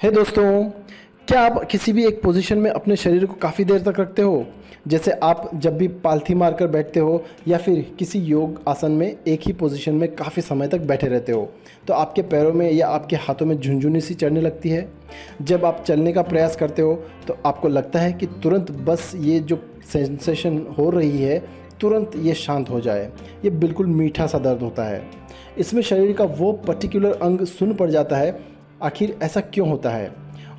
हे दोस्तों, क्या आप किसी भी एक पोजीशन में अपने शरीर को काफ़ी देर तक रखते हो? जैसे आप जब भी पालथी मारकर बैठते हो या फिर किसी योग आसन में एक ही पोजीशन में काफ़ी समय तक बैठे रहते हो, तो आपके पैरों में या आपके हाथों में झुनझुनी सी चढ़ने लगती है। जब आप चलने का प्रयास करते हो तो आपको लगता है कि तुरंत बस ये जो सेंसेशन हो रही है तुरंत ये शांत हो जाए। ये बिल्कुल मीठा सा दर्द होता है। इसमें शरीर का वो पर्टिकुलर अंग सुन्न पड़ जाता है। आखिर ऐसा क्यों होता है,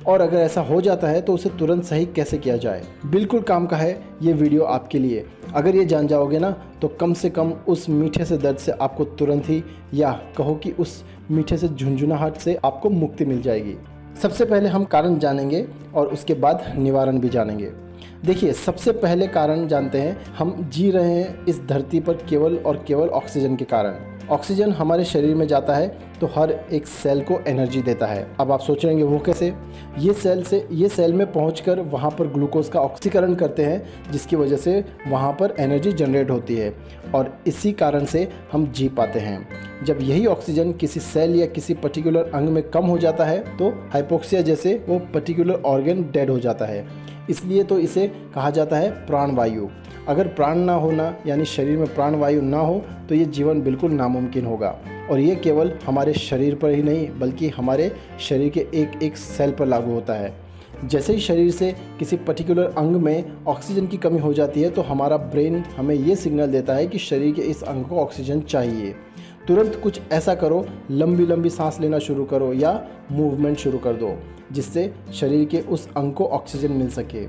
और अगर ऐसा हो जाता है तो उसे तुरंत सही कैसे किया जाए? बिल्कुल काम का है ये वीडियो आपके लिए। अगर ये जान जाओगे ना तो कम से कम उस मीठे से दर्द से आपको तुरंत ही, या कहो कि उस मीठे से झुनझुनाहट से आपको मुक्ति मिल जाएगी। सबसे पहले हम कारण जानेंगे और उसके बाद निवारण भी जानेंगे। देखिए, सबसे पहले कारण जानते हैं, हम जी रहे हैं इस धरती पर केवल और केवल ऑक्सीजन के कारण। ऑक्सीजन हमारे शरीर में जाता है तो हर एक सेल को एनर्जी देता है। अब आप सोच रहे होंगे वो कैसे? ये सेल में पहुंचकर वहां पर ग्लूकोज का ऑक्सीकरण करते हैं, जिसकी वजह से वहां पर एनर्जी जनरेट होती है और इसी कारण से हम जी पाते हैं। जब यही ऑक्सीजन किसी सेल या किसी पर्टिकुलर अंग में कम हो जाता है तो हाइपोक्सिया जैसे वो पर्टिकुलर ऑर्गन डेड हो जाता है। इसलिए तो इसे कहा जाता है प्राणवायु। अगर प्राण ना होना, यानी शरीर में प्राणवायु ना हो, तो ये जीवन बिल्कुल नामुमकिन होगा। और ये केवल हमारे शरीर पर ही नहीं बल्कि हमारे शरीर के एक एक सेल पर लागू होता है। जैसे ही शरीर से किसी पर्टिकुलर अंग में ऑक्सीजन की कमी हो जाती है तो हमारा ब्रेन हमें ये सिग्नल देता है कि शरीर के इस अंग को ऑक्सीजन चाहिए। तुरंत कुछ ऐसा करो, लंबी लंबी सांस लेना शुरू करो या मूवमेंट शुरू कर दो, जिससे शरीर के उस अंग को ऑक्सीजन मिल सके।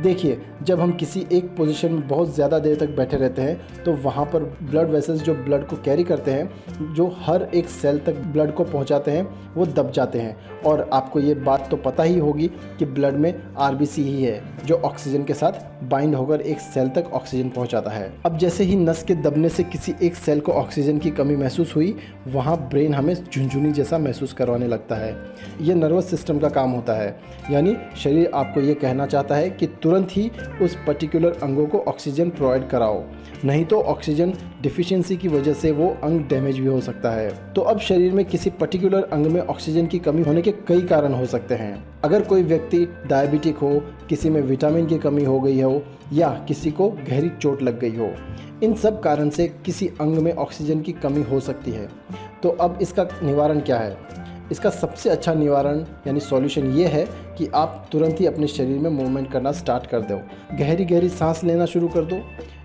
देखिए, जब हम किसी एक पोजीशन में बहुत ज़्यादा देर तक बैठे रहते हैं तो वहाँ पर ब्लड वेसल्स जो ब्लड को कैरी करते हैं, जो हर एक सेल तक ब्लड को पहुँचाते हैं, वो दब जाते हैं। और आपको ये बात तो पता ही होगी कि ब्लड में आरबीसी ही है जो ऑक्सीजन के साथ बाइंड होकर एक सेल तक ऑक्सीजन पहुँचाता है। अब जैसे ही नस के दबने से किसी एक सेल को ऑक्सीजन की कमी महसूस हुई, वहाँ ब्रेन हमें झुनझुनी जैसा महसूस करवाने लगता है। ये नर्वस सिस्टम का काम होता है, यानी शरीर आपको ये कहना चाहता है कि तुरंत ही उस पर्टिकुलर अंगों को ऑक्सीजन प्रोवाइड कराओ, नहीं तो ऑक्सीजन डिफिशियंसी की वजह से वो अंग डैमेज भी हो सकता है। तो अब शरीर में किसी पर्टिकुलर अंग में ऑक्सीजन की कमी होने के कई कारण हो सकते हैं। अगर कोई व्यक्ति डायबिटिक हो, किसी में विटामिन की कमी हो गई हो या किसी को गहरी चोट लग गई हो, इन सब कारण से किसी अंग में ऑक्सीजन की कमी हो सकती है। तो अब इसका निवारण क्या है? इसका सबसे अच्छा निवारण यानी सॉल्यूशन ये है कि आप तुरंत ही अपने शरीर में मूवमेंट करना स्टार्ट कर दो। गहरी गहरी सांस लेना शुरू कर दो।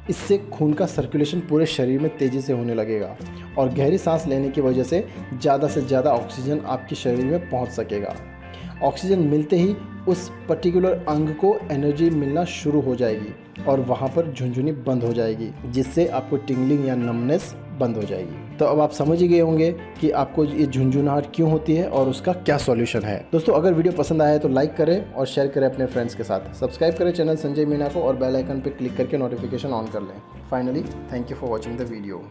इससे खून का सर्कुलेशन पूरे शरीर में तेज़ी से होने लगेगा और गहरी सांस लेने की वजह से ज़्यादा ऑक्सीजन आपके शरीर में पहुंच सकेगा। ऑक्सीजन मिलते ही उस पर्टिकुलर अंग को एनर्जी मिलना शुरू हो जाएगी और वहाँ पर झुनझुनी बंद हो जाएगी, जिससे आपको टिंगलिंग या नमनेस बंद हो जाएगी। तो अब आप समझ ही गए होंगे कि आपको ये झुनझुनाहट क्यों होती है और उसका क्या सॉल्यूशन है। दोस्तों, अगर वीडियो पसंद आया है तो लाइक करें और शेयर करें अपने फ्रेंड्स के साथ। सब्सक्राइब करें चैनल संजय मीणा को और बेल आइकन पर क्लिक करके नोटिफिकेशन ऑन कर लें। Finally, thank you for watching the video.